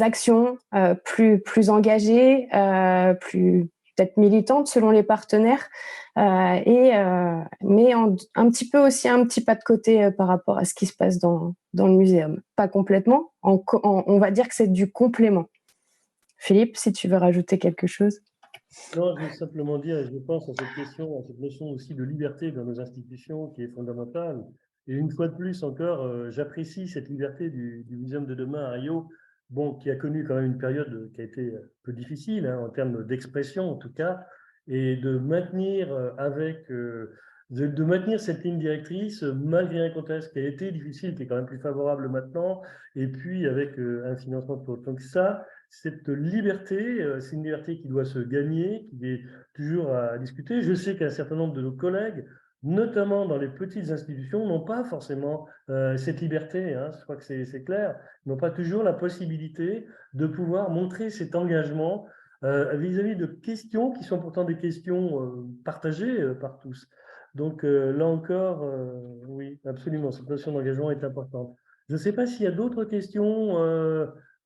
actions plus engagées, plus peut-être militantes selon les partenaires, mais un petit peu aussi un petit pas de côté par rapport à ce qui se passe dans le muséum. Pas complètement, on va dire que c'est du complément. Philippe, si tu veux rajouter quelque chose. Non, je veux simplement dire, et je pense à cette question, à cette notion aussi de liberté dans nos institutions qui est fondamentale. Et une fois de plus encore, j'apprécie cette liberté du Muséum de demain à Rio, bon, qui a connu quand même une période qui a été un peu difficile hein, en termes d'expression en tout cas, et de maintenir de maintenir cette ligne directrice malgré un contexte qui a été difficile, qui est quand même plus favorable maintenant, et puis avec un financement pour autant que ça. Cette liberté, c'est une liberté qui doit se gagner, qui est toujours à discuter. Je sais qu'un certain nombre de nos collègues, notamment dans les petites institutions, n'ont pas forcément cette liberté. Hein, je crois que c'est clair. Ils n'ont pas toujours la possibilité de pouvoir montrer cet engagement vis-à-vis de questions qui sont pourtant des questions partagées par tous. Donc là encore, oui, absolument, cette notion d'engagement est importante. Je ne sais pas s'il y a d'autres questions.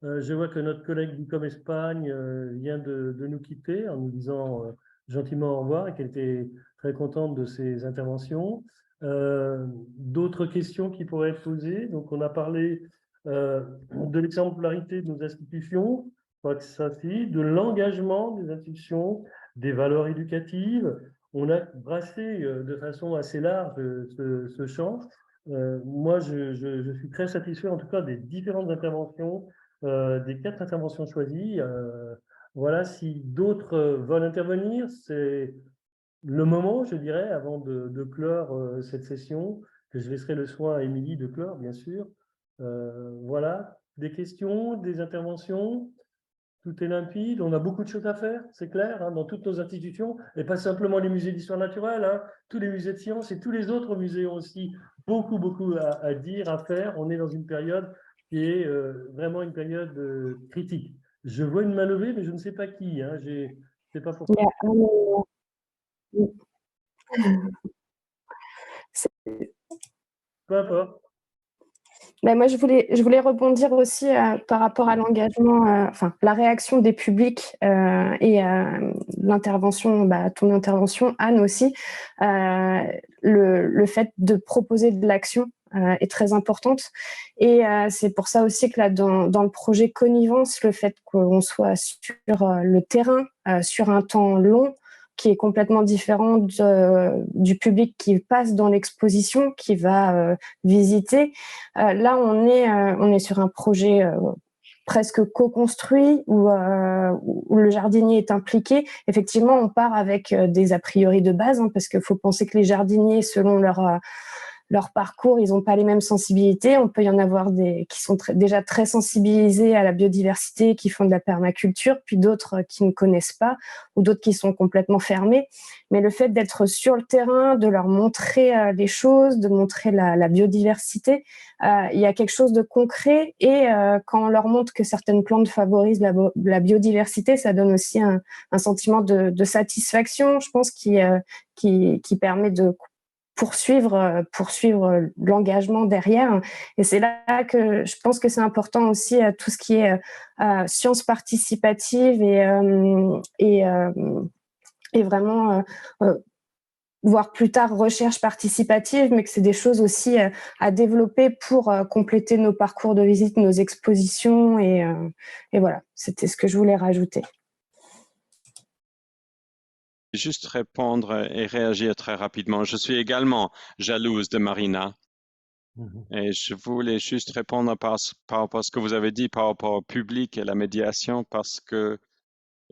Je vois que notre collègue d'ICOM Espagne vient de nous quitter en nous disant gentiment au revoir et qu'elle était très contente de ses interventions. D'autres questions qui pourraient être posées? Donc, on a parlé de l'exemplarité de nos institutions, je crois que ça c'est, de l'engagement des institutions, des valeurs éducatives. On a brassé de façon assez large ce champ. Moi, je suis très satisfait en tout cas des différentes interventions, des 4 interventions choisies. Voilà, si d'autres veulent intervenir, c'est le moment, je dirais, avant de clore cette session, que je laisserai le soin à Émilie de clore, bien sûr. Voilà, des questions, des interventions, tout est limpide. On a beaucoup de choses à faire, c'est clair, hein, dans toutes nos institutions, et pas simplement les musées d'histoire naturelle, hein, tous les musées de sciences et tous les autres musées ont aussi beaucoup à dire, à faire. On est dans une période qui est vraiment une période critique. Je vois une main levée, mais je ne sais pas qui. Hein, je ne sais pas pourquoi. Il y a Peu importe. Ben moi, je voulais rebondir aussi par rapport à l'engagement, enfin, la réaction des publics et l'intervention, ton intervention, Anne aussi. Le fait de proposer de l'action est très importante. Et c'est pour ça aussi que là, dans le projet Connivence, le fait qu'on soit sur le terrain, sur un temps long, qui est complètement différent du public qui passe dans l'exposition, qui va visiter. Là, on est sur un projet presque co-construit où le jardinier est impliqué. Effectivement, on part avec des a priori de base, hein, parce qu'il faut penser que les jardiniers, selon leur parcours, ils n'ont pas les mêmes sensibilités. On peut y en avoir qui sont déjà très sensibilisés à la biodiversité, qui font de la permaculture, puis d'autres qui ne connaissent pas, ou d'autres qui sont complètement fermés. Mais le fait d'être sur le terrain, de leur montrer les choses, de montrer la biodiversité, il y a quelque chose de concret. Et quand on leur montre que certaines plantes favorisent la biodiversité, ça donne aussi un sentiment de satisfaction, je pense, qui permet de poursuivre l'engagement derrière. Et c'est là que je pense que c'est important aussi tout ce qui est sciences participatives et vraiment voire plus tard recherche participative, mais que c'est des choses aussi à développer pour compléter nos parcours de visite, nos expositions et voilà, c'était ce que je voulais rajouter. Juste répondre et réagir très rapidement. Je suis également jalouse de Marina et je voulais juste répondre par rapport à ce que vous avez dit par rapport au public et la médiation parce que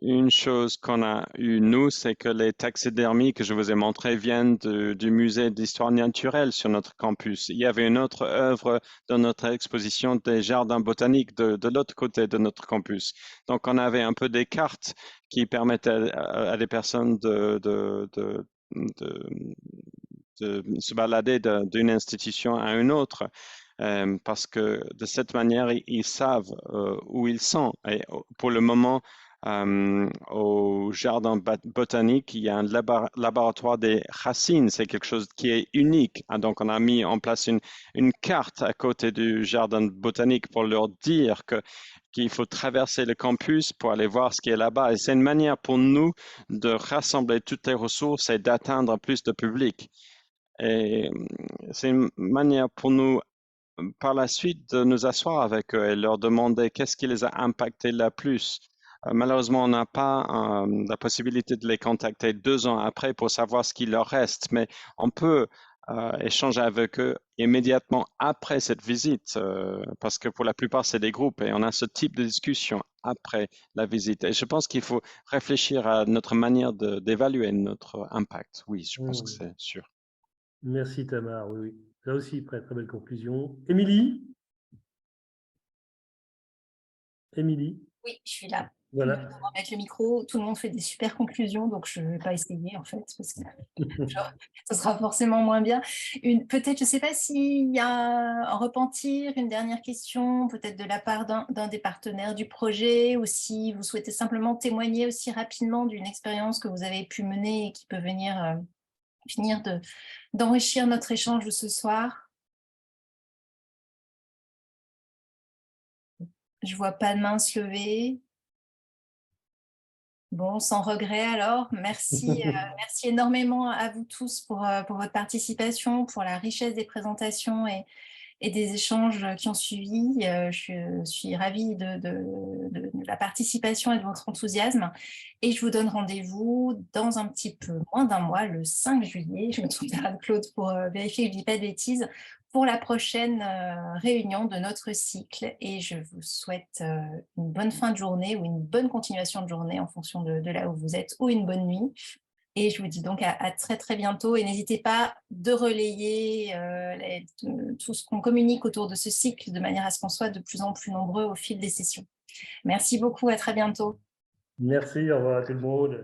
une chose qu'on a eue, nous, c'est que les taxidermies que je vous ai montrées viennent du musée d'histoire naturelle sur notre campus. Il y avait une autre œuvre dans notre exposition des jardins botaniques de l'autre côté de notre campus. Donc, on avait un peu des cartes qui permettaient à des personnes de se balader d'une institution à une autre. Parce que de cette manière, ils savent où ils sont. Et pour le moment, au jardin botanique, il y a un laboratoire des racines. C'est quelque chose qui est unique. Donc, on a mis en place une carte à côté du jardin botanique pour leur dire qu'il faut traverser le campus pour aller voir ce qui est là-bas. Et c'est une manière pour nous de rassembler toutes les ressources et d'atteindre plus de public. Et c'est une manière pour nous par la suite de nous asseoir avec eux et leur demander qu'est-ce qui les a impactés le plus. Malheureusement, on n'a pas la possibilité de les contacter 2 ans après pour savoir ce qu'il leur reste, mais on peut échanger avec eux immédiatement après cette visite, parce que pour la plupart, c'est des groupes et on a ce type de discussion après la visite. Et je pense qu'il faut réfléchir à notre manière d'évaluer notre impact. Oui, je pense que c'est sûr. Merci Tamar, oui. Là aussi, très belle conclusion. Émilie? Émilie? Oui, je suis là. Voilà. On va mettre le micro. Tout le monde fait des super conclusions, donc je ne vais pas essayer en fait, parce que ce sera forcément moins bien. Peut-être, je ne sais pas s'il y a un repentir, une dernière question, peut-être de la part d'un des partenaires du projet, ou si vous souhaitez simplement témoigner aussi rapidement d'une expérience que vous avez pu mener et qui peut venir finir d'enrichir notre échange de ce soir. Je ne vois pas de main se lever. Bon, sans regret alors. Merci, merci énormément à vous tous pour votre participation, pour la richesse des présentations et des échanges qui ont suivi. Je suis ravie de la participation et de votre enthousiasme. Et je vous donne rendez-vous dans un petit peu moins d'un mois, le 5 juillet. Je me tourne vers Claude pour vérifier que je ne dis pas de bêtises, pour la prochaine réunion de notre cycle. Et je vous souhaite une bonne fin de journée ou une bonne continuation de journée en fonction de là où vous êtes, ou une bonne nuit. Et je vous dis donc à très très bientôt, et n'hésitez pas de relayer tout ce qu'on communique autour de ce cycle de manière à ce qu'on soit de plus en plus nombreux au fil des sessions. Merci beaucoup, à très bientôt. Merci, au revoir à tout le monde.